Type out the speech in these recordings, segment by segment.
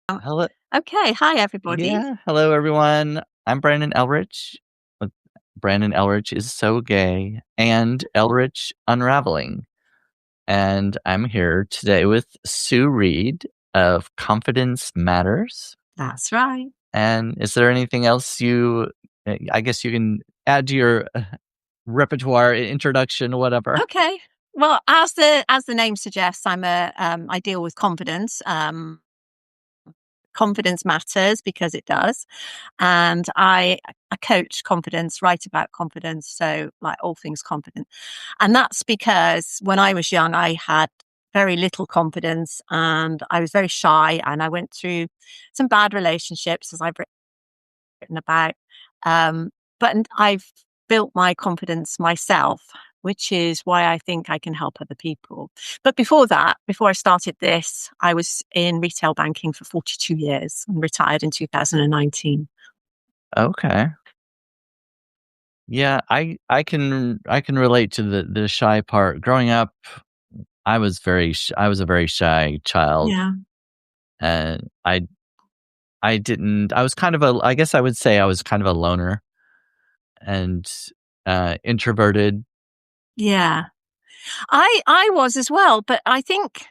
Hello. Okay, hi everybody. Yeah. Hello, everyone. I'm Brandon Ellrich. with Brandon Ellrich is so gay and Ellrich unraveling. And I'm here today with Sue Reid of Confidence Matters. That's right. And is there anything else I guess you can add to your repertoire, introduction, whatever? Okay. Well, as the name suggests, I deal with confidence. Confidence matters because it does, and I coach confidence, write about confidence, so like all things confident. And that's because when I was young, I had very little confidence, and I was very shy, and I went through some bad relationships, as I've written about. But I've built my confidence myself, which is why I think I can help other people. But before that, before I started this, I was in retail banking for 42 years and retired in 2019. Okay. Yeah, I can relate to the shy part. Growing up, I was a very shy child, Yeah. and I didn't I was kind of a I guess I would say I was kind of a loner and, introverted. Yeah. I was as well, but I think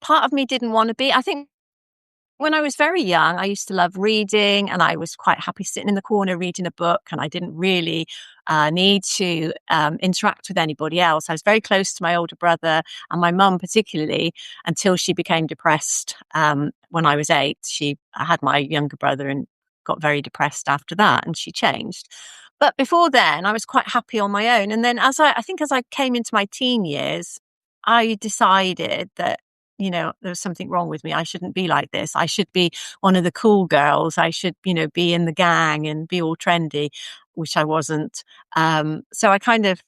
part of me didn't want to be. I think when I was very young, I used to love reading, and I was quite happy sitting in the corner reading a book, and I didn't really need to interact with anybody else. I was very close to my older brother and my mum, particularly, until she became depressed when I was 8. I had my younger brother and got very depressed after that, and she changed. But before then, I was quite happy on my own. And then, I think, as I came into my teen years, I decided that there was something wrong with me. I shouldn't be like this. I should be one of the cool girls. I should, be in the gang and be all trendy, which I wasn't. So I kind of,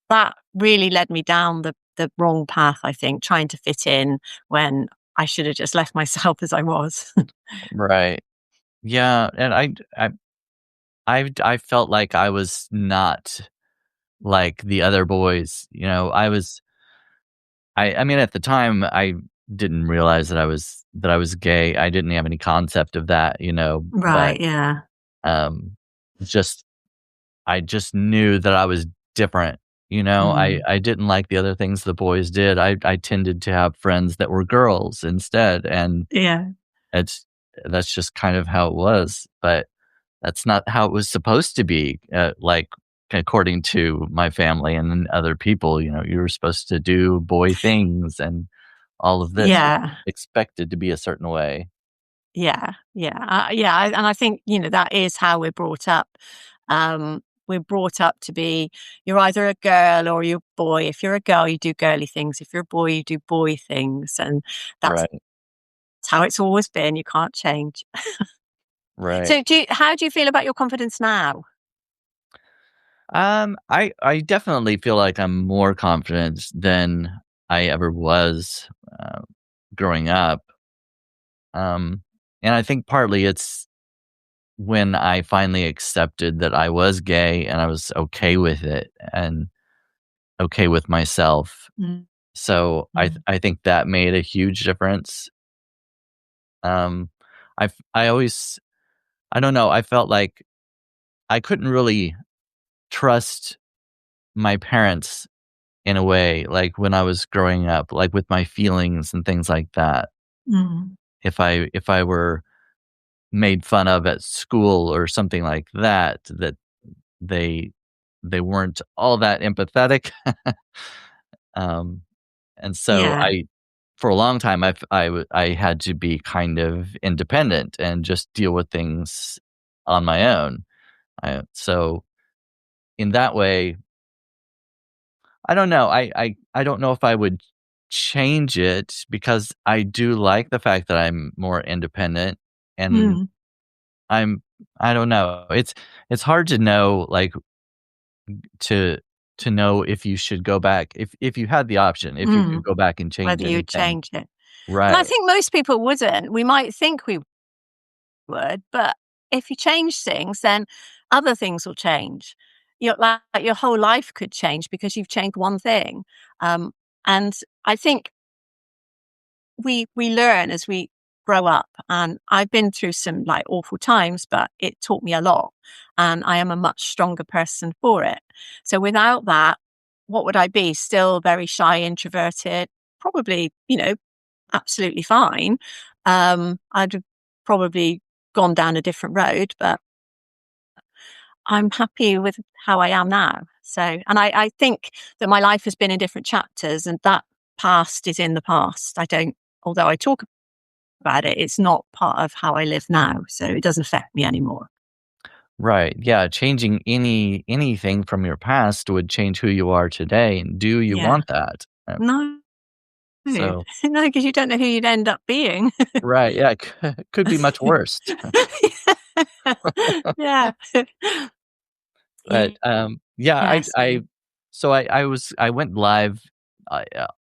that really led me down the wrong path, I think, trying to fit in when I should have just left myself as I was. Right. Yeah, and I felt like I was not like the other boys, I mean, at the time, I didn't realize that I was gay. I didn't have any concept of that, but, Right. Yeah. um, just I just knew that I was different, Mm. I didn't like the other things the boys did. I tended to have friends that were girls instead, and Yeah. it's that's just kind of how it was, but that's not how it was supposed to be, like, according to my family and then other people, you were supposed to do boy things, and all of this was Yeah. expected to be a certain way. Yeah, yeah, and I think that is how we're brought up. We're brought up to be you're either a girl or you're a boy. If you're a girl, you do girly things. If you're a boy, you do boy things, and that's Right, how it's always been. You can't change. right. So, how do you feel about your confidence now? I definitely feel like I'm more confident than I ever was, growing up, um, and I think partly it's when I finally accepted that I was gay and I was okay with it and okay with myself. Mm, So mm, I think that made a huge difference. Um, I always I don't know, I felt like I couldn't really trust my parents in a way, like, when I was growing up, like, with my feelings and things like that. mm. If I were made fun of at school or something like that, that they they weren't all that empathetic. Um, and so Yeah, for a long time, I had to be kind of independent and just deal with things on my own. So in that way, I don't know. I don't know if I would change it because I do like the fact that I'm more independent, and mm, I'm I don't know. It's hard to know, like, to know if you should go back, if you had the option, if you could mm. go back and change Whether you anything. change it, and I Right, think most people wouldn't. We might think we would, but if you change things, then other things will change. Your whole life could change because you've changed one thing. And I think we learn as we grow up, and I've been through some like awful times, but it taught me a lot, and I am a much stronger person for it. So without that, what would I be? Still very shy, introverted, probably, absolutely fine. I'd have probably gone down a different road, but I'm happy with how I am now. So, and I think that my life has been in different chapters, and that past is in the past. Although I talk about it, it's not part of how I live now. So it doesn't affect me anymore. Right. Yeah. Changing anything from your past would change who you are today. And do you Yeah. want that? No, no, So, because you don't know who you'd end up being. right. Yeah. Could be much worse. Yeah. But, yeah, Yeah. So I went live,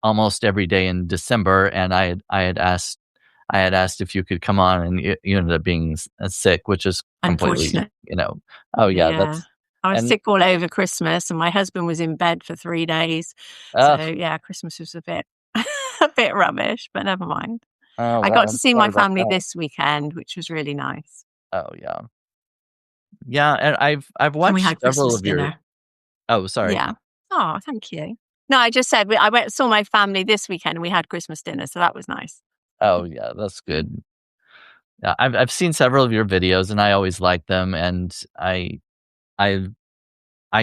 almost every day in December, and I had asked if you could come on, and you ended up being sick, which is completely, unfortunate. oh, yeah, Yeah. that's I was and sick all over Christmas, and my husband was in bed for 3 days. So, ugh, yeah, Christmas was a bit a bit rubbish, but never mind. oh, I wow, got to I'm see sorry my about family that. this weekend, which was really nice, Oh, yeah. Yeah, and I've and we watched had several Christmas of your dinner. oh, sorry. Yeah. Oh, thank you. No, I just said I went saw my family this weekend, and we had Christmas dinner, so that was nice. Oh, yeah, that's good. Yeah, I've seen several of your videos, and I always like them, and I I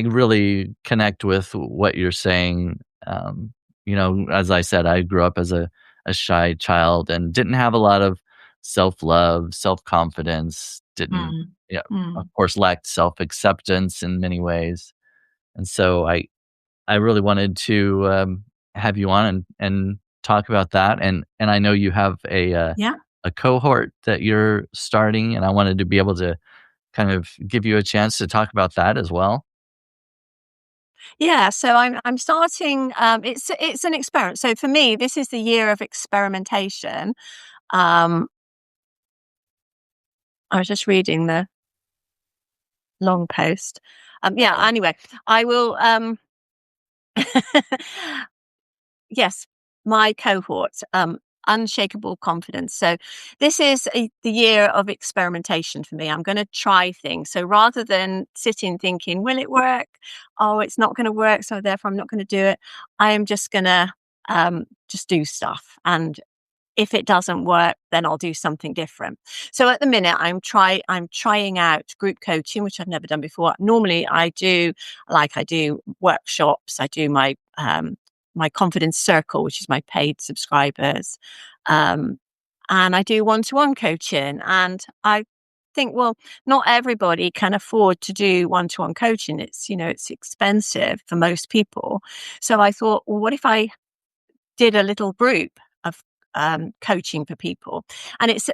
really connect with what you're saying. As I said, I grew up as a shy child and didn't have a lot of self-love, self-confidence, didn't, Mm. yeah, of Mm. course, lacked self-acceptance in many ways. And so I really wanted to have you on and talk about that. And I know you have Yeah. a cohort that you're starting, and I wanted to be able to kind of give you a chance to talk about that as well. Yeah, so I'm starting. It's an experiment. So for me, this is the year of experimentation. Um, I was just reading the long post. Yeah. Oh, Anyway, I will. Yes, my cohort. Unshakable confidence. So this is the year of experimentation for me. I'm going to try things. So rather than sitting thinking, will it work? Oh, it's not going to work. So therefore I'm not going to do it. I am just going to just do stuff. And if it doesn't work, then I'll do something different. So at the minute, I'm trying out group coaching, which I've never done before. Normally, I do workshops. I do my confidence circle, which is my paid subscribers, um, and I do one-to-one coaching. And I think, well, not everybody can afford to do one-to-one coaching. It's expensive for most people. So I thought, well, what if I did a little group of coaching for people, and it's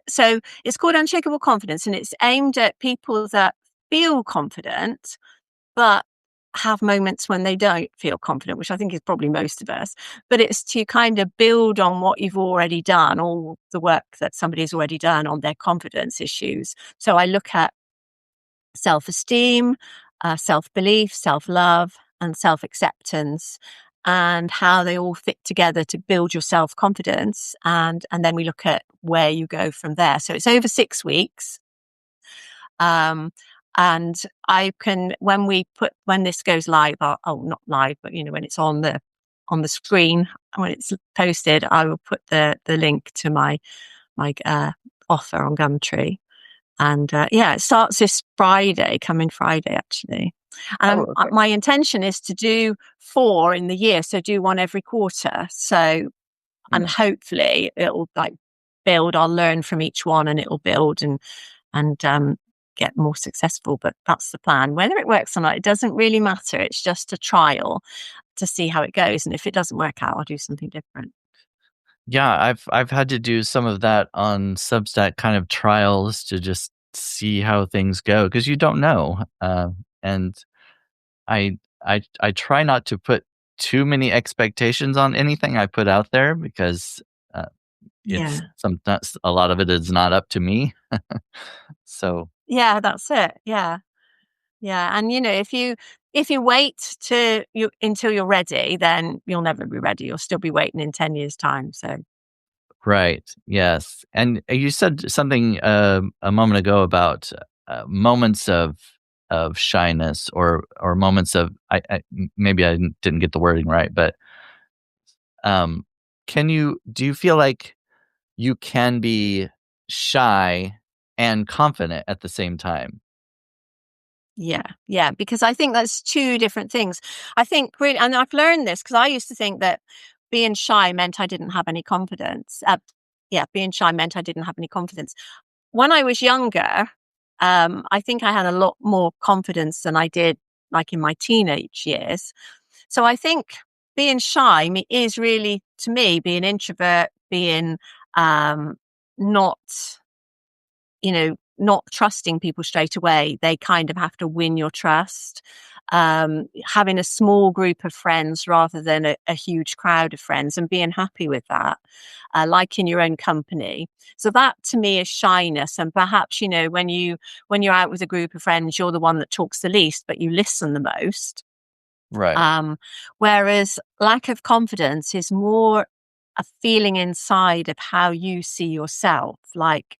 called Unshakable Confidence, and it's aimed at people that feel confident but have moments when they don't feel confident, which I think is probably most of us. But it's to kind of build on what you've already done, all the work that somebody's already done on their confidence issues. So I look at self-esteem, self-belief, self-love, and self-acceptance, and how they all fit together to build your self-confidence. And then we look at where you go from there. So it's over 6 weeks. Um, and I can, when this goes live, not live, but when it's on the screen, when it's posted, I will put the link to my offer on Gumtree. And yeah, it starts this coming Friday, actually. oh, And okay. my intention is to do 4 in the year, so do one every quarter. So, and Mm. hopefully it'll like build. I'll learn from each one, and it'll build and get more successful. But that's the plan. Whether it works or not, it doesn't really matter. It's just a trial to see how it goes. And if it doesn't work out, I'll do something different. Yeah, I've had to do some of that on Substack kind of trials to just see how things go because you don't know. And I try not to put too many expectations on anything I put out there because uh, it's Yeah. sometimes a lot of it is not up to me. So Yeah, that's it. Yeah. Yeah, and if you wait until you're ready, then you'll never be ready. You'll still be waiting in 10 years' time. So Right. Yes. And you said something a moment ago about moments of shyness or moments of maybe I didn't get the wording right, but um, can you do you feel like you can be shy and confident at the same time? Yeah, yeah, because I think that's 2 different things. I think really, and I've learned this because I used to think that being shy meant I didn't have any confidence. Yeah, being shy meant I didn't have any confidence. When I was younger, I think I had a lot more confidence than I did, like, in my teenage years. So I think being shy is really, to me, being introvert, being, not, not trusting people straight away. They kind of have to win your trust. Having a small group of friends rather than a huge crowd of friends, and being happy with that, liking your own company. So that to me is shyness. And perhaps, when you're out with a group of friends, you're the one that talks the least, but you listen the most. Right. Um, Whereas lack of confidence is more a feeling inside of how you see yourself. Like,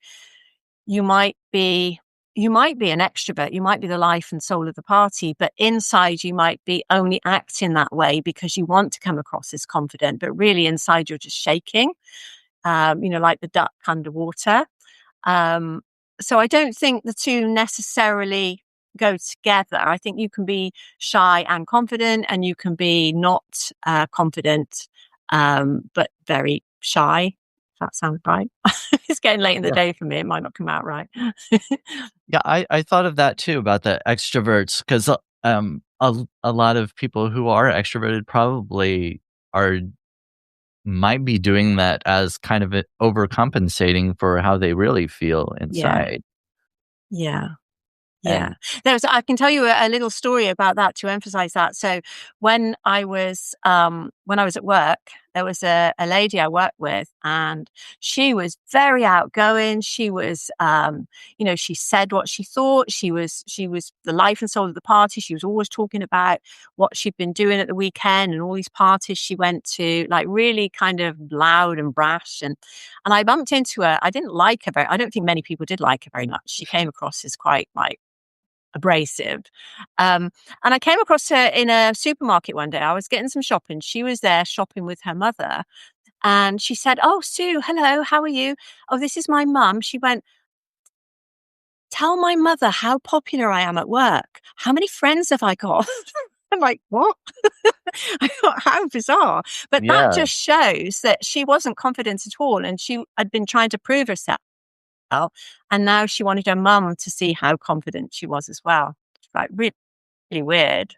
you might be you might be an extrovert, you might be the life and soul of the party, but inside you might be only acting that way because you want to come across as confident, but really inside you're just shaking, like the duck underwater. Um, so I don't think the two necessarily go together. I think you can be shy and confident, and you can be not confident, but very shy. If that sounds right. It's getting late in the Yeah. day for me. It might not come out right. Yeah, I thought of that too about the extroverts 'cause, a lot of people who are extroverted probably are might be doing that as kind of overcompensating for how they really feel Yeah, inside, yeah. Yeah. and I can tell you a little story about that to emphasize that. So when I was at work, there was a lady I worked with, and she was very outgoing. She was, she said what she thought. She was the life and soul of the party. She was always talking about what she'd been doing at the weekend and all these parties she went to, like really kind of loud and brash. And I bumped into her. I didn't like her very, I don't think many people did like her very much. She came across as quite like abrasive. Um, and I came across her in a supermarket one day. I was getting some shopping. She was there shopping with her mother. And she said, "Oh, Sue, hello, how are you? Oh, this is my mum." She went, "Tell my mother how popular I am at work. How many friends have I got?" I'm like, "What?" I thought, how bizarre. But that yeah, just shows that she wasn't confident at all. And she had been trying to prove herself. And now she wanted her mum to see how confident she was as well. It's like really weird.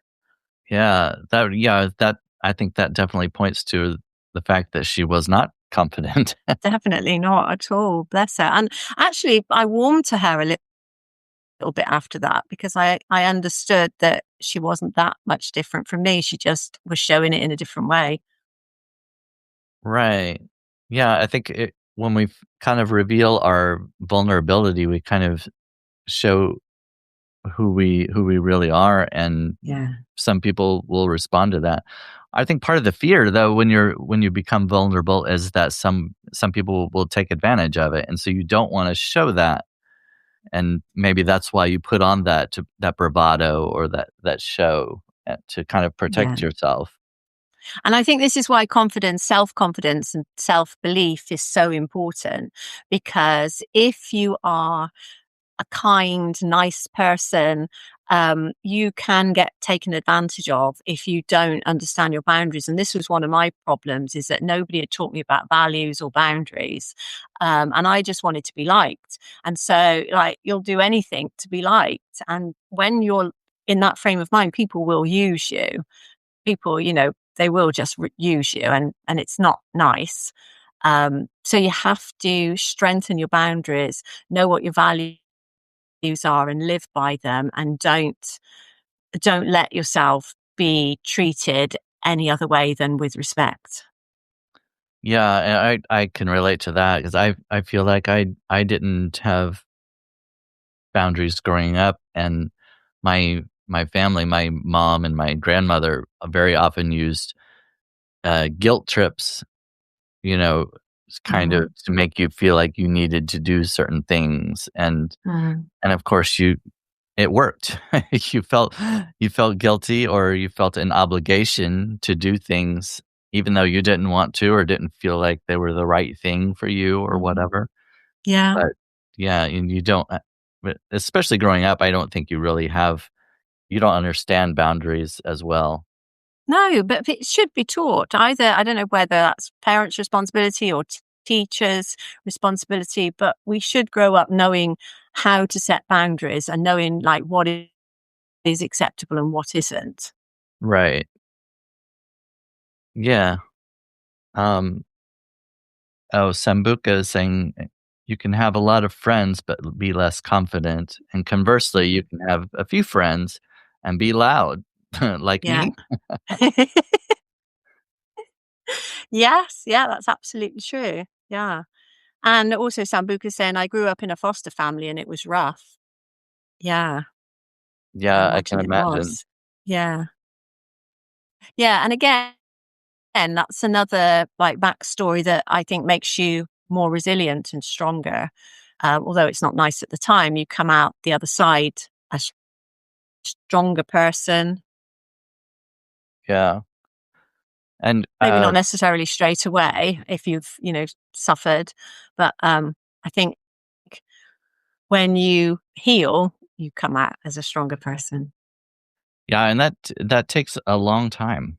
that I think that definitely points to the fact that she was not confident. Definitely not at all, bless her. And actually, I warmed to her a little bit after that because I understood that she wasn't that much different from me. She just was showing it in a different way. Right. Yeah, I think when we kind of reveal our vulnerability, we kind of show who we really are, and Yeah. some people will respond to that. I think part of the fear though when you become vulnerable is that some people will take advantage of it, and so you don't wanna show that, and maybe that's why you put on that bravado or that show, to kind of Yeah. protect yourself. And I think this is why confidence, self confidence, and self belief is so important because if you are a kind, nice person, you can get taken advantage of if you don't understand your boundaries. And this was one of my problems: is that nobody had taught me about values or boundaries, and I just wanted to be liked. And so, like, you'll do anything to be liked. And when you're in that frame of mind, people will use you. People, they will just use you, and it's not nice. So you have to strengthen your boundaries, know what your values are and live by them, and don't let yourself be treated any other way than with respect. Yeah, and I can relate to that because I feel like I didn't have boundaries growing up, and my family, my mom and my grandmother very often used, guilt trips, you know, kind of Mhm. to make you feel like you needed to do certain things, Mm. and of course it worked. You felt guilty or you felt an obligation to do things even though you didn't want to or didn't feel like they were the right thing for you or Mhm. whatever. Yeah. But yeah, and you don't but especially growing up, I don't think you don't understand boundaries as well. No, but it should be taught. Either I don't know whether that's parents' responsibility or teachers' responsibility, but we should grow up knowing how to set boundaries and knowing like what is acceptable and what isn't. Right. Yeah. Um, oh, Sambuca is saying you can have a lot of friends but be less confident. And conversely, you Mhm. can have a few friends and be loud, like Yeah. me. Yes, yeah, that's absolutely true. Yeah. And also Sambuca saying I grew up in a foster family and it was rough. Yeah, I Yeah, I can imagine it imagine. was. Yeah. Yeah, and again, that's another, like, backstory that I think makes you more resilient and stronger. Although it's not nice at the time, you come out the other side a stronger person. Yeah. And, Maybe not necessarily straight away if you've, suffered, but, I think when you heal, you come out as a stronger person. yeah, and that takes a long time,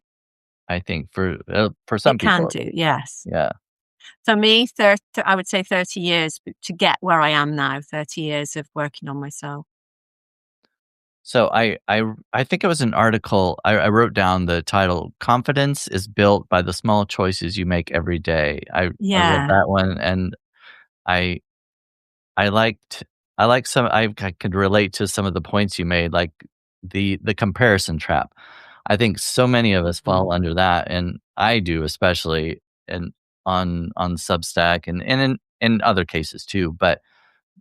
I think, for some It can people. do, yes. Yeah. For me, I would say 30 years to get where I am now, 30 years of working on myself. So I think it was an article I wrote down the title, "Confidence is built by the small choices you make every day." I read Yeah, that one and I I liked I like some I could relate to some of the points you made, like the comparison trap. I think so many of us mhm, fall under that, and I do especially and on Substack and in other cases too, but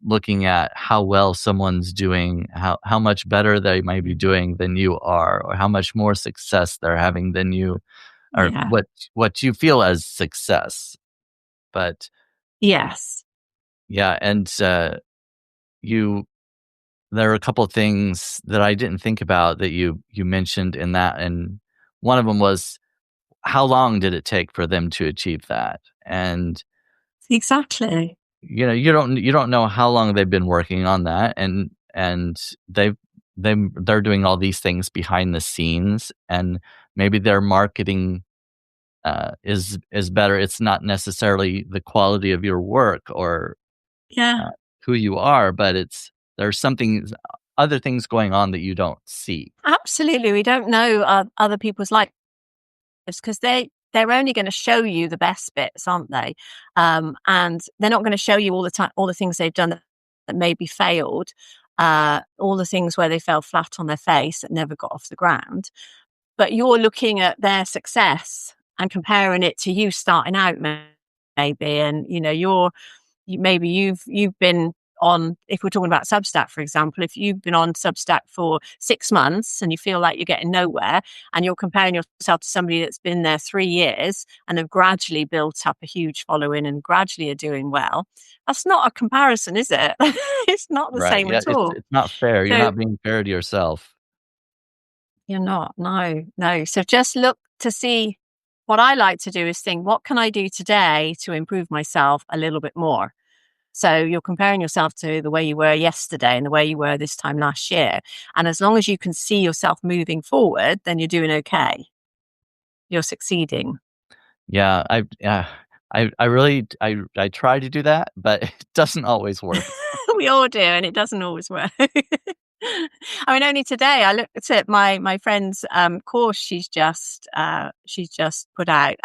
looking at how well someone's doing, how much better they might be doing than you are, or how much more success they're having than you, or yeah, what you feel as success. But yes, yeah, and you there are a couple of things that I didn't think about that you mentioned in that, and one of them was how long did it take for them to achieve that? And exactly. you don't know how long they've been working on that, and they're doing all these things behind the scenes, and maybe their marketing is better. It's not necessarily the quality of your work or Yeah, uh, who you are, but there's something other things going on that you don't see. absolutely. We don't know other people's lives because they're only going to show you the best bits, aren't they? And they're not going to show you all the time all the things they've done that maybe failed, all the things where they fell flat on their face that never got off the ground. But you're looking at their success and comparing it to you starting out maybe, and maybe you've been on, if we're talking about Substack, for example, if you've been on Substack for 6 months and you feel like you're getting nowhere and you're comparing yourself to somebody that's been there 3 years and have gradually built up a huge following and gradually are doing well, that's not a comparison, is it? It's not the Right. same Yeah, at all. it's not fair. You're So not being fair to yourself. you're not, no, no. So just look to see. What I like to do is think, what can I do today to improve myself a little bit more? So you're comparing yourself to the way you were yesterday and the way you were this time last year. And as long as you can see yourself moving forward, then you're doing okay. You're succeeding. Yeah, I really I try to do that, but it doesn't always work. We all do, and it doesn't always work. I mean, only today I looked at my friend's course. She's just put out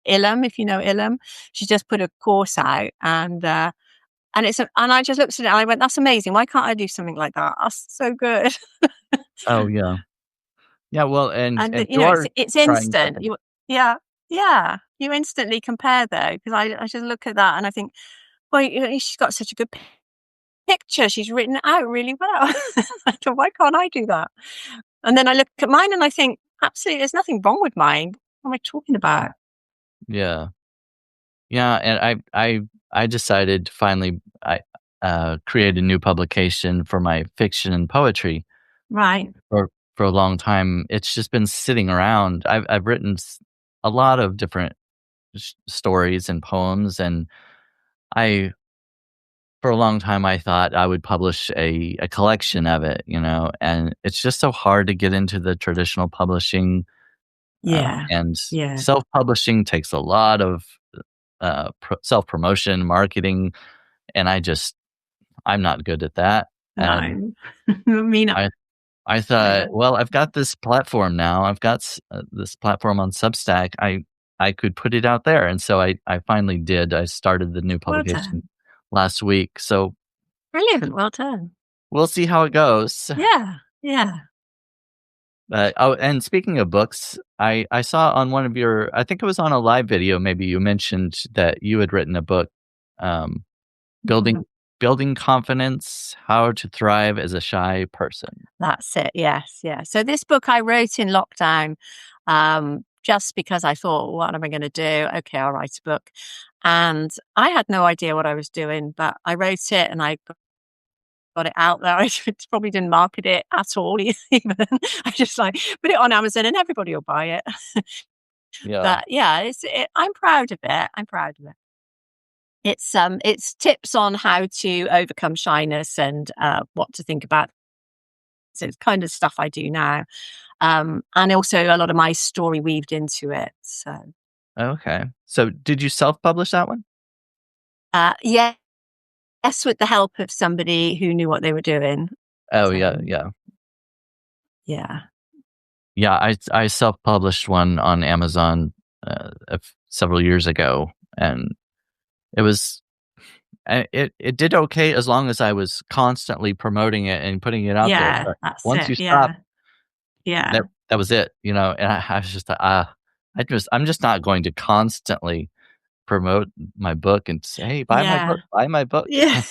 Ilham, if you know Ilham. She's just put a course out, and I just looked at it and I went, "That's amazing. Why can't I do something like that? That's so good." Oh, yeah. Yeah, well, And, and you are it's trying instant. something. Yeah, yeah. You instantly compare though, because I just look at that and I think, "Well, she's got such a good picture. She's written it out really well." I thought, "Why can't I do that?" And then I look at mine and I think, "Absolutely, there's nothing wrong with mine. What am I talking about?" Yeah. Yeah, and I decided to finally I create a new publication for my fiction and poetry. Right. For a long time, it's just been sitting around. I've written a lot of different stories and poems, and I for a long time I thought I would publish a collection of it, and it's just so hard to get into the traditional publishing, Yeah. and Yeah. self publishing takes a lot of self promotion, marketing, and I'm not good at that. And No. Me not I I thought, either. well, I've got this platform now. I've got this platform on Substack. I could put it out there, and so I finally did. I started the new Well publication done. last week, so Brilliant. Well done. we'll see how it goes. Yeah. Yeah. Oh, and speaking of books, I saw on one of your, I think it was on a live video. Maybe you mentioned that you had written a book, um, building building confidence, how to thrive as a shy person. That's it. Yes. Yeah. So this book I wrote in lockdown, just because I thought, what am I going to do? Okay, I'll write a book. And I had no idea what I was doing, but I wrote it and I got it out there. I probably didn't market it at all even. I just like put it on Amazon and everybody will buy it. Yeah. But yeah, I'm proud of it. I'm proud of it. It's tips on how to overcome shyness and what to think about. So it's kind of stuff I do now. And also a lot of my story weaved into it. So, Okay. So did you self-publish that one? yeah, yes, with the help of somebody who knew what they were doing. Oh, So, yeah, yeah. yeah, Yeah, I self-published one on Amazon, several years ago, and it was it did okay as long as I was constantly promoting it and putting it out there, yeah, but that's once it. you stop, Yeah, yeah, that was it, and I was just, I'm just not going to constantly promote my book and say, "Hey, yeah, buy my book." yeah.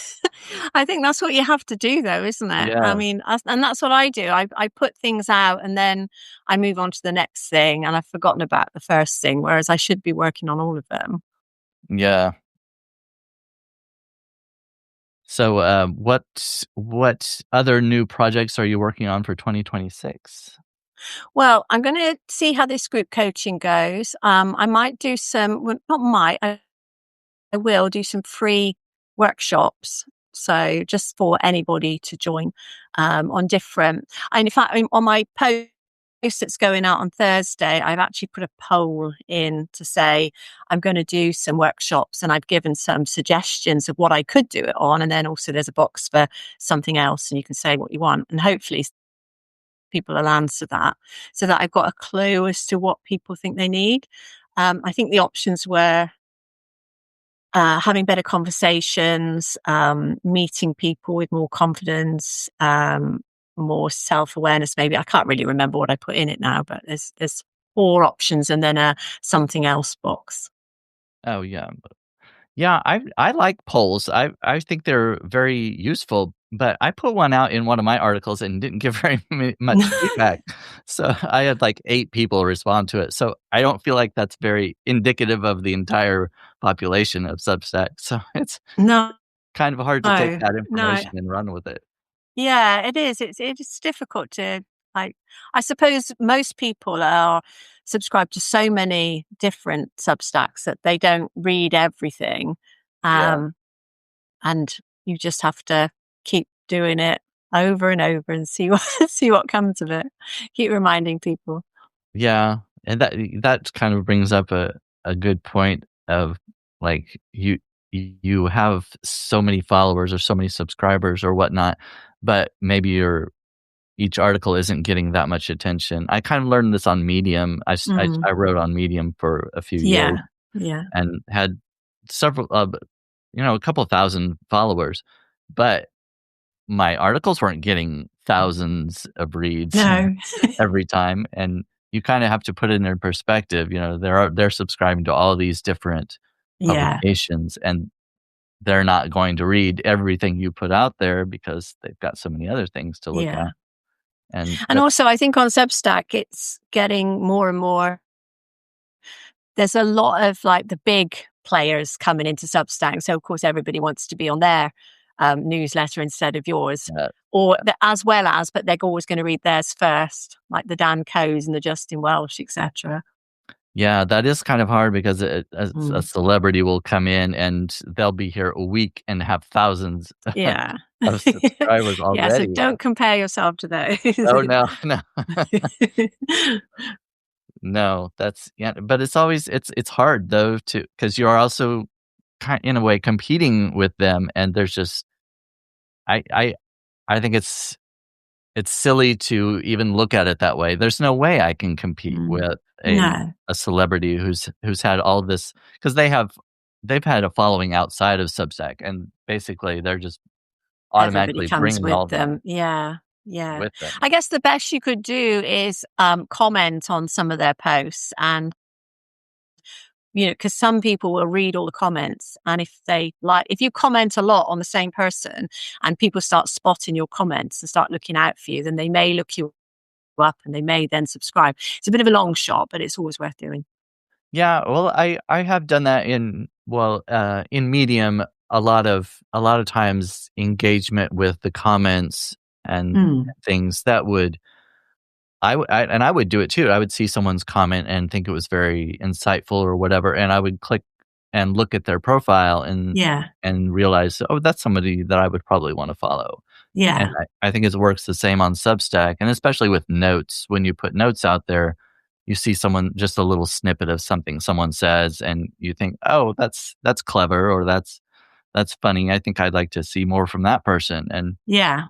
I think that's what you have to do, though, isn't it? I Yeah, mean, and that's what I do. I put things out and then I move on to the next thing, and I've forgotten about the first thing, whereas I should be working on all of them. yeah. So, what other new projects are you working on for 2026? Well, I'm going to see how this group coaching goes. I might do some, well, not might, I will do some free workshops. So just for anybody to join on different, and in fact, on my post that's going out on Thursday, I've actually put a poll in to say I'm going to do some workshops and I've given some suggestions of what I could do it on. And then also there's a box for something else and you can say what you want. And hopefully people will answer that so that I've got a clue as to what people think they need. I think the options were having better conversations, meeting people with more confidence, more self awareness. Maybe I can't really remember what I put in it now, but there's four options and then a something else box. Oh, yeah. Yeah, I like polls. I think they're very useful, but I put one out in one of my articles and didn't get very much feedback. So I had like 8 people respond to it. So I don't feel like that's very indicative of the entire population of Substack. So it's No, kind of hard to take no, that no. information and run with it. Yeah, it is. It's difficult to like. I suppose most people are subscribed to so many different Substacks that they don't read everything, Yeah. um, and you just have to keep doing it over and over and see what see what comes of it. Keep reminding people. Yeah, and that kind of brings up a good point of, like, you have so many followers or so many subscribers or whatnot, but maybe your each article isn't getting that much attention. I kind of learned this on Medium. Mm, I wrote on Medium for a few years yeah, yeah, and had several, a couple thousand followers, but my articles weren't getting thousands of reads no, every time, and you kinda have to put it in perspective. They're subscribing to all these different yeah, publications, and they're not going to read everything you put out there because they've got so many other things to look yeah. at, and And that also, I think on Substack, it's getting more and more. There's a lot of like the big players coming into Substack. So of course everybody wants to be on their newsletter instead of yours, uh, or as well as, but they're always going to read theirs first, like the Dan Coes and the Justin Welsh, etc. yeah, that is kind of hard because a Mm. celebrity will come in and they'll be here a week and have thousands Yeah. of subscribers Yeah, so already. don't compare yourself to those. Oh, no, no. No, that's yeah, but it's always it's hard though to because you're also in a way competing with them, and there's just I I I think it's silly to even look at it that way. There's no way I can compete Mm. with No, a celebrity who's had all this because they've had a following outside of Substack, and basically they're just everybody automatically comes bringing with all that them. Yeah, yeah. with them. I guess the best you could do is comment on some of their posts, and because some people will read all the comments, and if you comment a lot on the same person, and people start spotting your comments and start looking out for you, then they may look you up and they may then subscribe. It's a bit of a long shot, but it's always worth doing. Yeah, well, I have done that in Medium, a lot of times engagement with the comments and Mm. things that would I would do it too. I would see someone's comment and think it was very insightful or whatever, and I would click and look at their profile Yeah, and realize, "Oh, that's somebody that I would probably wanna follow." And yeah, I think it works the same on Substack, and especially with notes. When you put notes out there, you see someone just a little snippet of something someone says, and you think, "Oh, that's clever," or "That's funny. I think I'd like to see more from that person." And yeah,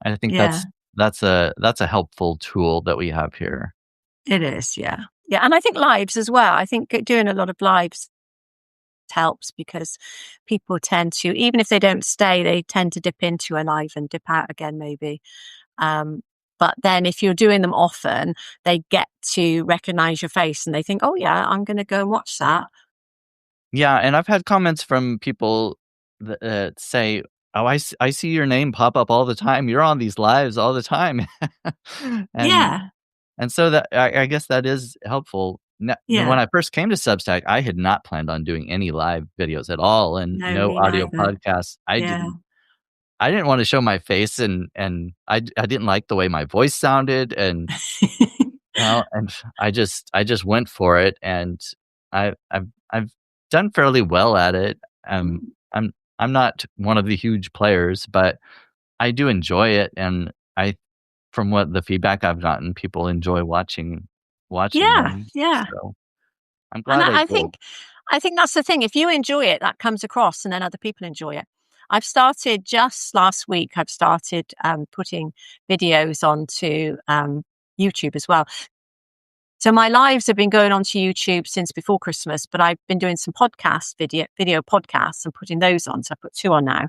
I think yeah. that's a helpful tool that we have here. It is, yeah. Yeah, and I think lives as well. I think doing a lot of lives helps because people tend to, even if they don't stay, they tend to dip into a live and dip out again maybe. Um, but then if you're doing them often, they get to recognize your face and they think, "Oh yeah, I'm gonna go and watch that." Yeah, and I've had comments from people that, say, "Oh, I see your name pop up all the time. You're on these lives all the time." And Yeah, so that I guess that is helpful. When yeah. I first came to Substack, I had not planned on doing any live videos at all and No, no me audio neither. podcasts. Yeah. I didn't wanna show my face and I didn't like the way my voice sounded and and I just went for it, and I've done fairly well at it. Mm. I'm not one of the huge players, but I do enjoy it, and I from what the feedback I've gotten, people enjoy watching Yeah, them, yeah. so I'm And glad I I did. think I think that's the thing. If you enjoy it, that comes across and then other people enjoy it. I've started just last week, I've started putting videos onto YouTube as well. So my lives have been going onto YouTube since before Christmas, but I've been doing some video podcasts and putting those on. So I put two on now.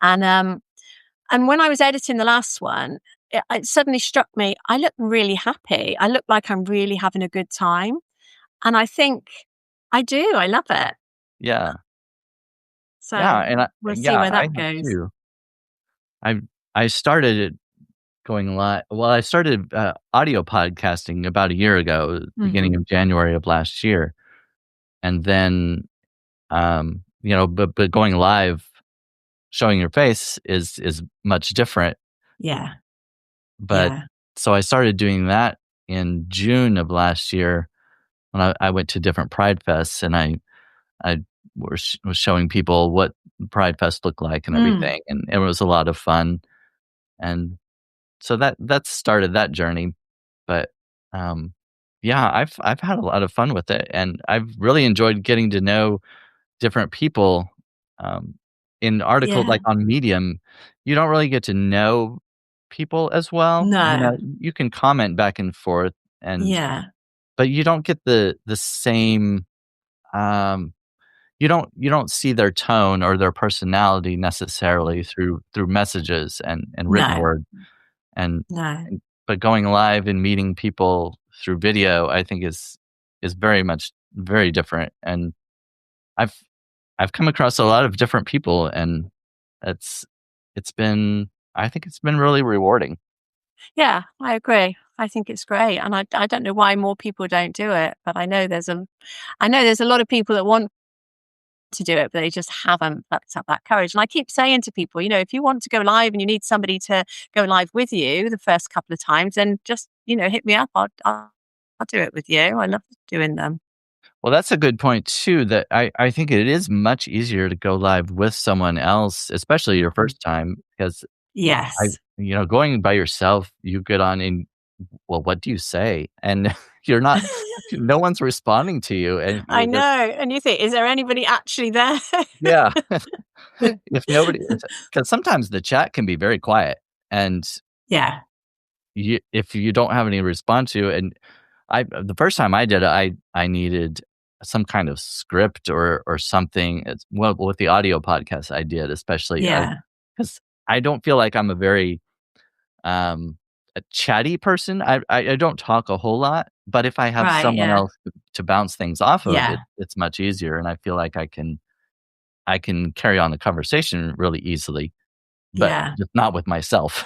And when I was editing the last one, it suddenly struck me, I look really happy. I look like I'm really having a good time. And I think I do. I love it. Yeah. Yeah, So we'll see yeah, where I that have goes. too. I I started it going live. Well, I started, audio podcasting about a year ago, beginning Mhm. of January of last year, and then, but going live, showing your face is much different, Yeah. but Yeah. so I started doing that in June of last year when I went to different Pride Fests, and I was showing people what Pride Fest looked like and Mm. everything, and it was a lot of fun, and so that started that journey. But, um, yeah, I've had a lot of fun with it, and I've really enjoyed getting to know different people. Um, in articles Yeah. like on Medium, you don't really get to know people as well. No. You can comment back and forth Yeah. but you don't get the same, um you don't see their tone or their personality necessarily through messages and written No. word. And No. but going live and meeting people through video, I think is very different, and I've I've come across a lot of different people, and it's it's been I think it's been really rewarding. Yeah, I agree. I think it's great. And I don't know why more people don't do it, but I know there's a lot of people that want to do it, but they just haven't plucked up that courage. And I keep saying to people, if you want to go live and you need somebody to go live with you the first couple of times, then just, hit me up. I'll do it with you. I love doing them. Well, that's a good point too, that I think it is much easier to go live with someone else, especially your first time, because Yes. going by yourself, you get on and, well, what do you say? And you're not no one's responding to you, and I you're know. just And you think, is there anybody actually there? yeah. If nobody, because sometimes the chat can be very quiet, and Yeah. if you don't have any response to it, and the first time I did it, I needed some kind of script or something. Well, with the audio podcast I did, especially, Yeah. because I don't feel like I'm a very um, a chatty person. I don't talk a whole lot, but if I have Right. someone Yeah. else to bounce things off of, Yeah. it's much easier, and I feel like I can carry on the conversation really easily, but Yeah. just not with myself.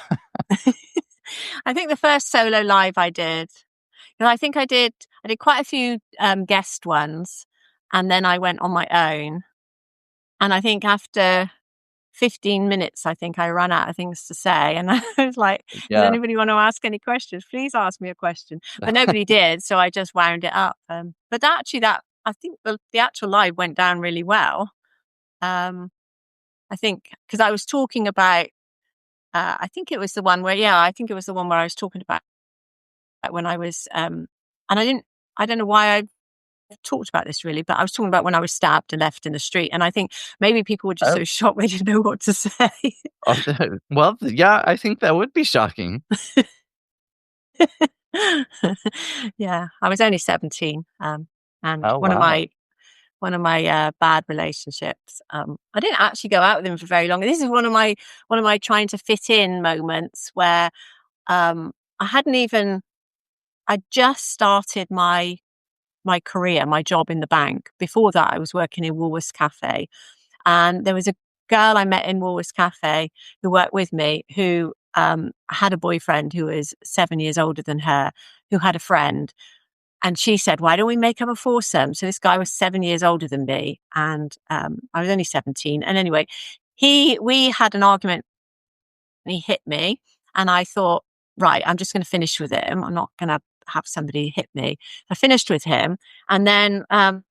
I think the first solo live I did, and I did quite a few guest ones, and then I went on my own. And I think after 15 minutes, I think I ran out of things to say. And I was like, does Yeah. anybody want to ask any questions? Please ask me a question. But nobody did. So I just wound it up. But actually, I think the actual live went down really well. Um, I think because I was talking about, I think it was the one where, yeah, I think it was the one where I was talking about when I was, and I don't know why I talked about this really, but I was talking about when I was stabbed and left in the street. And I think maybe people were just Oh, so shocked they didn't know what to say. oh, well, yeah, I think that would be shocking. Yeah, I was only 17, and Oh, one of wow. my bad relationships. I didn't actually go out with him for very long. This is one of my trying to fit in moments where I hadn't even. I just started my career, my job in the bank. Before that, I was working in Woolworths Cafe, and there was a girl I met in Woolworths Cafe who worked with me who had a boyfriend who was 7 years older than her, who had a friend. And she said, why don't we make up a foursome? So this guy was 7 years older than me, and I was only 17. And anyway, we had an argument and he hit me. And I thought, right, I'm just going to finish with him. I'm not going to have somebody hit me. I finished with him. And then on,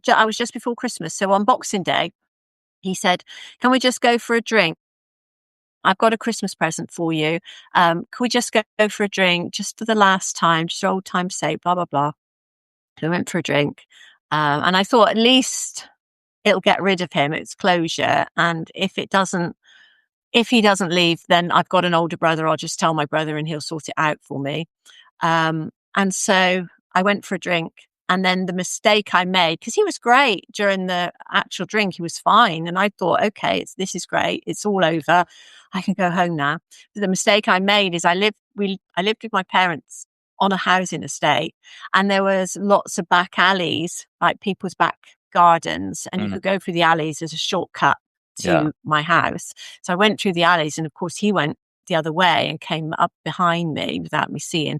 I was just before Christmas. So on Boxing Day, he said, can we just go for a drink? I've got a Christmas present for you. Can we just go for a drink just for the last time, just for old time's sake, blah, blah, blah. So we went for a drink. And I thought at least it'll get rid of him. It's closure. And if he doesn't leave, then I've got an older brother. I'll just tell my brother and he'll sort it out for me. And so I went for a drink. And then the mistake I made, because he was great during the actual drink, he was fine. And I thought, okay, this is great. It's all over. I can go home now. But the mistake I made is I lived with my parents on a housing estate, and there was lots of back alleys, like people's back gardens, and you Mm, could go through the alleys as a shortcut yeah. to my house. So I went through the alleys, and of course he went the other way and came up behind me without me seeing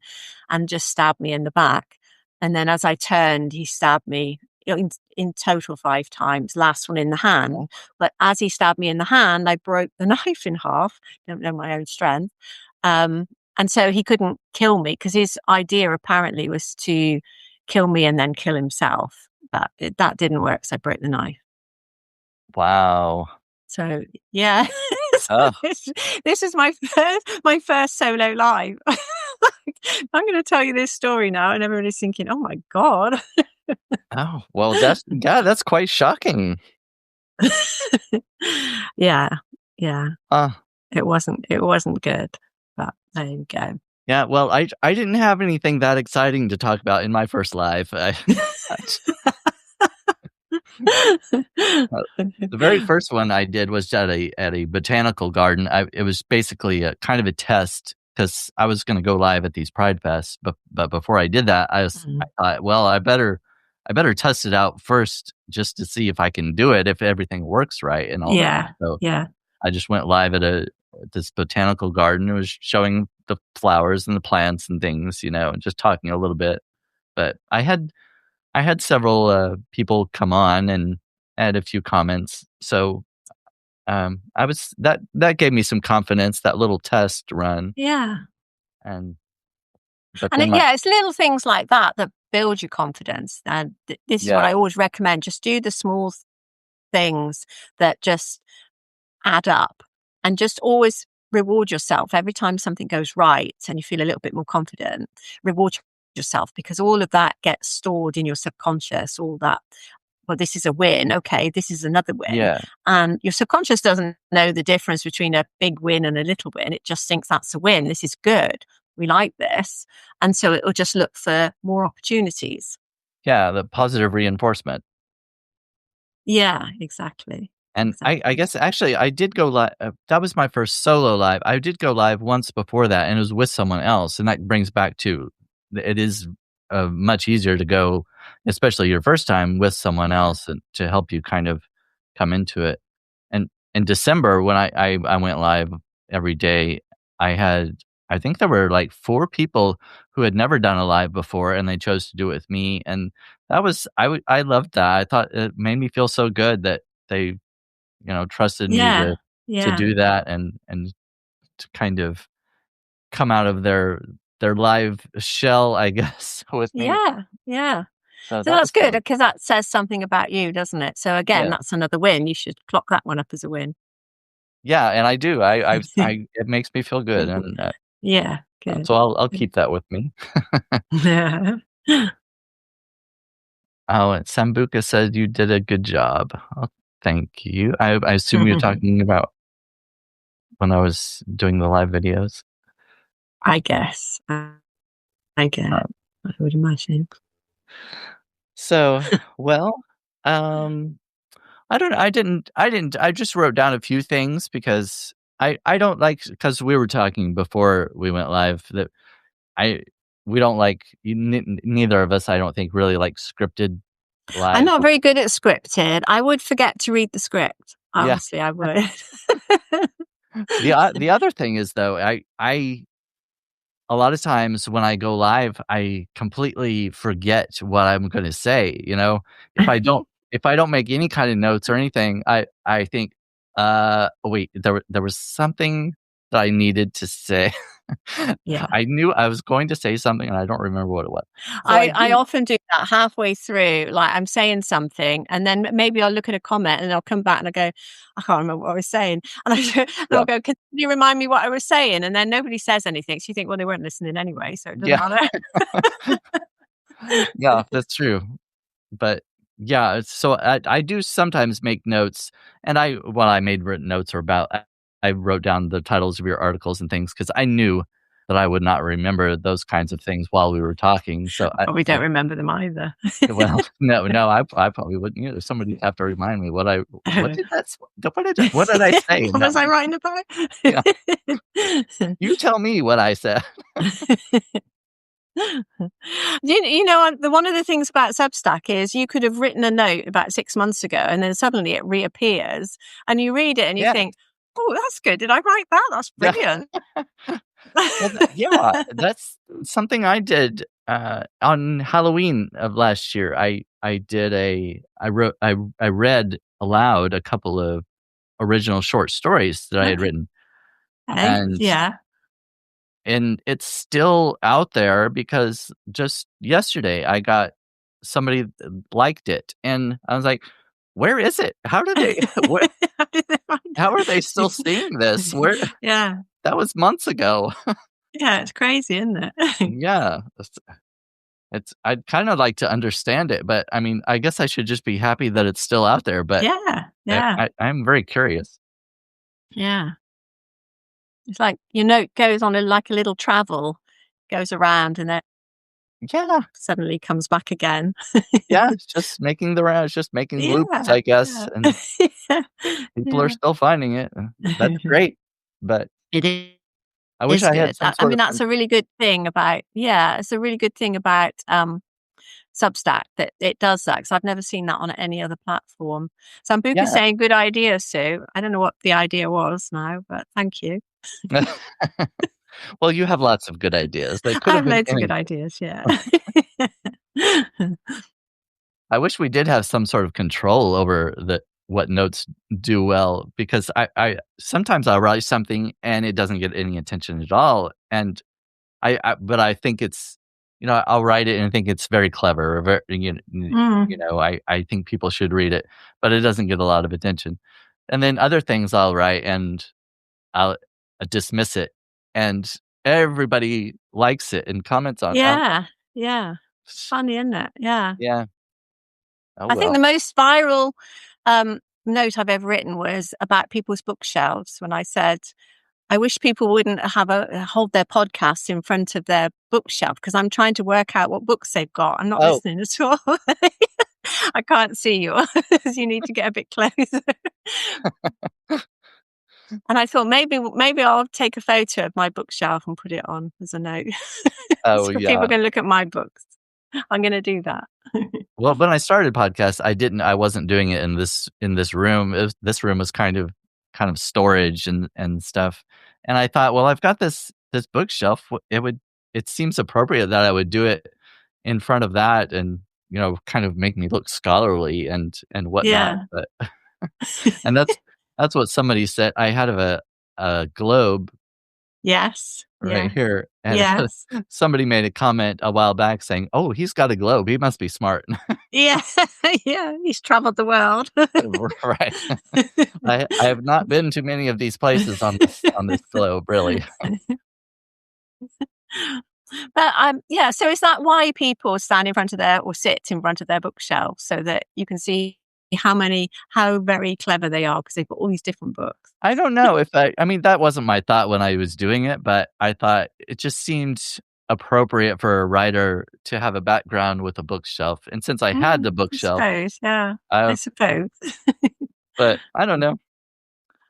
and just stabbed me in the back. And then as I turned, he stabbed me in total 5 times, last one in the hand. Oh, But as he stabbed me in the hand, I broke the knife in half, don't know my own strength. Um, and so he couldn't kill me because his idea apparently was to kill me and then kill himself. But that didn't work, so I broke the knife. wow. So yeah, so Oh, this is my first solo live. I'm going to tell you this story now, and everybody's thinking, "Oh my god." oh, well, that's quite shocking. Yeah, yeah. Uh, It wasn't good, but there you go. yeah, well, I didn't have anything that exciting to talk about in my first live. Uh, the very first one I did was at a botanical garden. It was basically a kind of a test because I was gonna go live at these Pride Fests, but before I did that, I Mhm. thought, "Well, I better test it out first just to see if I can do it, if everything works right and all that." Yeah, So, yeah, I just went live at this botanical garden. It was showing the flowers and the plants and things, and just talking a little bit. But I had several, people come on and add a few comments. So, I was that gave me some confidence, that little test run, Yeah. and but And then my it's little things like that that build your confidence. And this is what yeah, I always recommend. Just do the small things that just add up, and just always reward yourself every time something goes right and you feel a little bit more confident. Reward yourself, because all of that gets stored in your subconscious. All that, well, this is a win. Okay, this is another win. yeah, And your subconscious doesn't know the difference between a big win and a little win. It just thinks that's a win. This is good. We like this. And so it will just look for more opportunities. yeah, the positive reinforcement. Yeah, exactly. And I Exactly. guess actually I did go live. That was my first solo live. I did go live once before that, and it was with someone else, and that brings back to it is, much easier to go, especially your first time with someone Yeah. else and to help you kind of come into it. And in December, when I went live every day, I had I think there were, like, 4 people who had never done a live before, and they chose to do it with me, and that was I loved that. I thought it made me feel so good that they trusted me Yeah. to Yeah. do that and to kind of come out of their live shell, I guess, with me. Yeah. Yeah. So So that that's was good fun. because that says something about you, doesn't it? So again, Yeah. that's another win. You should clock that one up as a win. Yeah, and I do. I it makes me feel good, and, Yeah, good. so I'll Good. keep that with me. Yeah. Oh, and Sambuca said you did a good job. Oh, thank you. I assume you're talking about when I was doing the live videos. I guess. I guess. Um, I would imagine. so, well, um I don't know. I just wrote down a few things because I don't like because we were talking before we went live that I we don't like neither of us I don't think really like scripted I'm lives. not very good at scripted. I would forget to read the script. Yeah. Honestly, I would. The other thing is though, I a lot of times when I go live, I completely forget what I'm gonna say, you know? If I don't if I don't make any kind of notes or anything, I think, "Oh, wait, there was something that I needed to say." Yeah. I knew I was going to say something, and I don't remember what it was. So I I do often do that halfway through, like, I'm saying something, and then maybe I'll look at a comment, and I'll come back and I go, "I can't remember what I was saying." And I'll yeah. go, "Can you remind me what I was saying?" And then nobody says anything, so you think, "Well, they weren't listening anyway, so it doesn't Yeah. matter." Yeah, that's true. But yeah, so I do sometimes make notes, and I made written notes or about I wrote down the titles of your articles and things because I knew that I would not remember those kinds of things while we were talking. So I probably don't remember them either. well, no, I probably wouldn't either. Somebody have to remind me what did what did I say? What No, was I writing about? yeah, you tell me what I said. You know, the one of the things about Substack is you could have written a note about 6 months ago, and then suddenly it reappears, and you read it and you Yeah, think, "Oh, that's good. Did I write that? That's yeah. brilliant." Well, yeah, that's something I did, on Halloween of last year. I did a I wrote I read aloud a couple of original short stories that I had written, Okay, and yeah. it's still out there because just yesterday I got somebody that liked it, and I was like, "Where is it? How did they where How did they find how are they still seeing this? it? Where Yeah, that was months ago." yeah, it's crazy, isn't it? Yeah. I'd kinda like to understand it, but, I mean, I guess I should just be happy that it's still out there, but Yeah, yeah, I'm very curious. yeah. It's like your note goes on like a little travel, goes around and then Yeah, suddenly comes back again. yeah, it's just making the rounds, just making loops, Yeah, I guess, yeah. and Yeah, people are yeah. still finding it, that's great, but It I wish is I had good. some I sort mean, of that's a really good thing about it's a really good thing about, Substack that it does that, because 'cause I've never seen that on any other platform. Sambuca's yeah. saying, "Good idea, Sue." I don't know what the idea was now, but thank you. Well, you have lots of good ideas, they could I have have been loads of good anything. ideas, yeah. I wish we did have some sort of control over what notes do well, because I sometimes I'll write something and it doesn't get any attention at all, and but I think it's, I'll write it and think it's very clever, or Mm. I think people should read it, but it doesn't get a lot of attention. And then other things I'll write and I'll dismiss it, and everybody likes it and comments on it. Yeah, yeah. It's funny, isn't it? Yeah. Yeah. Oh, I think well. the most viral, note I've ever written was about people's bookshelves when I said, "I wish people wouldn't hold their podcasts in front of their bookshelf because I'm trying to work out what books they've got. I'm not Oh, listening at all." I can't see you. You need to get a bit closer. And I thought maybe I'll take a photo of my bookshelf and put it on as a note. oh, So people yeah. can look at my books. I'm gonna do that. Well, when I started podcast, I wasn't doing it in this room. This room was kind of storage and stuff. And I thought, well, I've got this bookshelf. It seems appropriate that I would do it in front of that, and kind of make me look scholarly and whatnot. Yeah. But and that's what somebody said. I had a globe Yes. right Yeah. here, and Yes. somebody made a comment a while back saying, "Oh, he's got a globe. He must be smart." Yeah. Yeah. He's traveled the world. Right. I have not been to many of these places on this globe, really. But, yeah, so is that why people stand in front of their or sit in front of their bookshelf so that you can see how very clever they are because 'cause they've got all these different books? I don't know if I mean, that wasn't my thought when I was doing it, but I thought it just seemed appropriate for a writer to have a background with a bookshelf, and since I had the I bookshelf, suppose, yeah, I I suppose. but I don't know.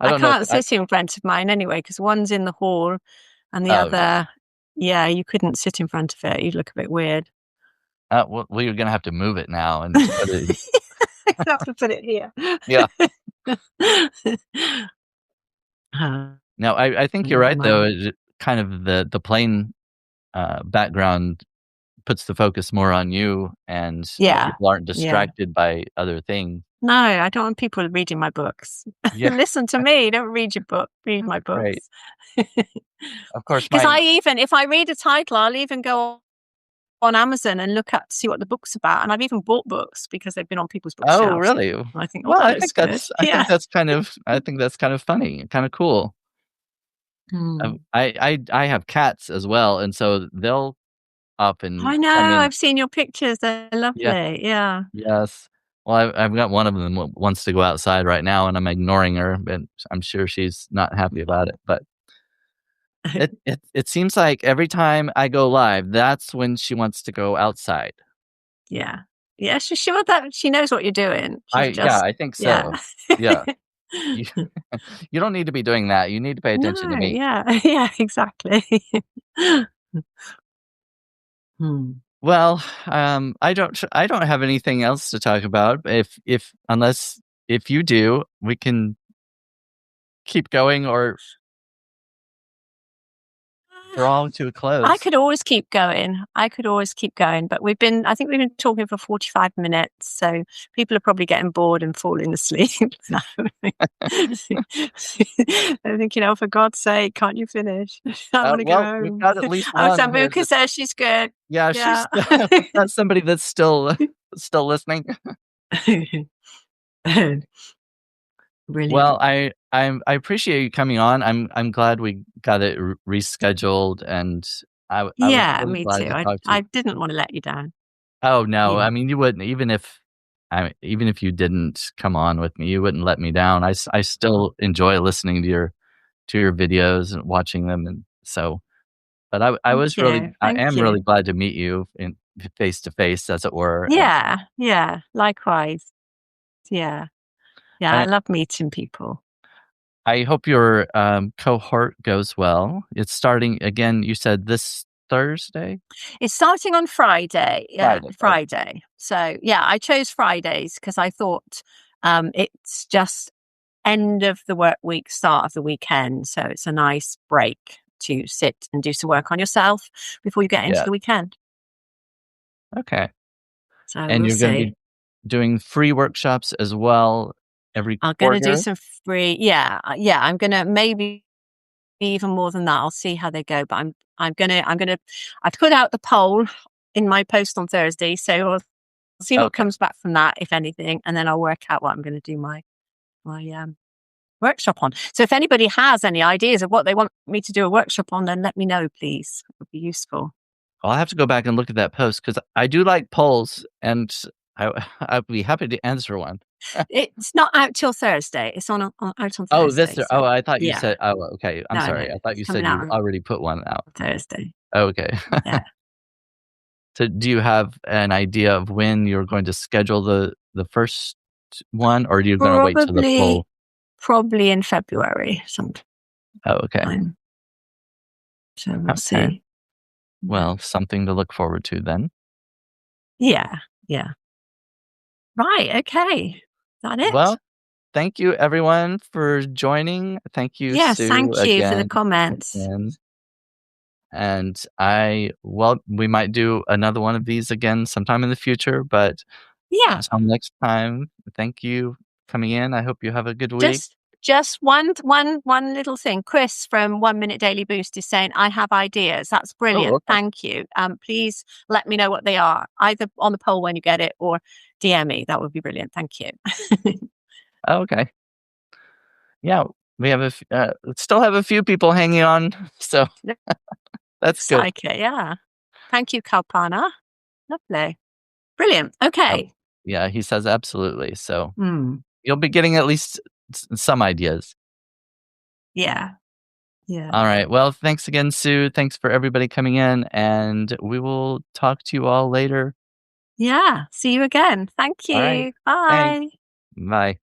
I I don't know if can't I sit in front of mine anyway because one's in the hall and the oh, yeah. other yeah, you couldn't sit in front of it, you'd look a bit weird. Well, you're gonna have to move it now and put it in. I have to put it here. Yeah. Uh, No, I think you're Never right, though. mind. Kind of the plain, background puts the focus more on you, and Yeah, people aren't yeah. distracted by other things. No, I don't want people reading my books. Yeah, Listen to me, don't read your book, read my right. books. Of course, Because if I read a title, I'll even go on Amazon and look at see what the book's about, and I've even bought books because they've been on people's Oh, bookshelves. really? And I think, "Oh, Well, that looks good." Yeah. I think that's kind of funny, kinda cool. Mm. I have cats as well, and so they'll often I know, come in. I've seen your pictures, they're Yeah, lovely, yeah. yes. Well, I've got one of them wants to go outside right now, and I'm ignoring her, and I'm sure she's not happy about it, but it seems like every time I go live, that's when she wants to go outside. Yeah. Yeah, she's sure that she knows what you're doing. She's Yeah, just I think yeah. so. Yeah. You you don't need to be doing that, you need to pay attention to No, me. yeah, yeah, exactly. Hmm. Well, I don't have anything else to talk about. If unless if you do, we can keep going or draw to a I close. could always keep going. I could always keep going, but I think we've been talking for 45 minutes, so people are probably getting bored and falling asleep now. They're thinking, "Oh, for God's sake, can't you finish? I wanna go Well, we've home." got at least Oh, one here Sambuca that says she's good. yeah, Yeah. she's we've got somebody that's still still listening. Well, Brilliant. I appreciate you coming on. I'm glad we got it rescheduled, and I was Yeah, really me glad too. to I talk to you. I didn't wanna let you down. Oh, no, Yeah. I mean, you wouldn't even if you didn't come on with me, you wouldn't let me down. I Oh, still enjoy listening to your videos and watching them, and so but thank you. I Thank am you. really glad to meet you in face to face, as it were, Yeah, yeah, likewise. Yeah. Yeah, I and love meeting people. I hope your, cohort goes well. It's starting again, you said this Thursday? It's starting on Friday. Yeah, Friday, right. Friday. So, yeah, I chose Fridays because I thought, it's just end of the work week, start of the weekend, so it's a nice break to sit and do some work on yourself before you get into Yeah, the weekend. okay. So, And we'll see. doing free workshops as well every I'm gonna do quarter. some free yeah, yeah, I'm gonna maybe even more than that. I'll see how they go, but I'm gonna I've put out the poll in my post on Thursday, so we'll see what Okay. comes back from that, if anything, and then I'll work out what I'm gonna do my workshop on. So if anybody has any ideas of what they want me to do a workshop on, then let me know, please. It would be useful. I'll have to go back and look at that post because I do like polls, and I I'd be happy to answer one. It's not out till Thursday. It's out on Oh, Thursday. So I thought you yeah, said okay, I'm no, no, sorry. I thought it's you coming said out you on already put one out. Thursday. Okay. Yeah, So do you have an idea of when you're going to schedule the first one, or are you gonna wait till the probably poll? probably in February sometime. Oh, okay. So we'll Okay. see. Yeah, Well, something to look forward to then. yeah, yeah. Right. Okay. Is that it? Well, thank you everyone for joining. Thank you, Yes. Sue, Thank you for the again. comments. And we might do another one of these again sometime in the future, but Yeah. until next time, thank you for coming in. I hope you have a good week. Just one little thing. Chris from 1 Minute Daily Boost is saying, "I have ideas." That's Oh, brilliant. okay. Thank you. Please let me know what they are, either on the poll when you get it or DM me. That would be brilliant. Thank you. Oh, okay. Yeah, we still have a few people hanging on, so that's Looks good. like it. Yeah. Thank you, Kalpana. Lovely. Brilliant. Oh, Okay. yeah, he says absolutely. So Hmm. you'll be getting at least some ideas. Yeah. Yeah. All right. Well, thanks again, Sue. Thanks for everybody coming in, and we will talk to you all later. Yeah. See you again. Thank All right. you. Thanks. Bye. Bye.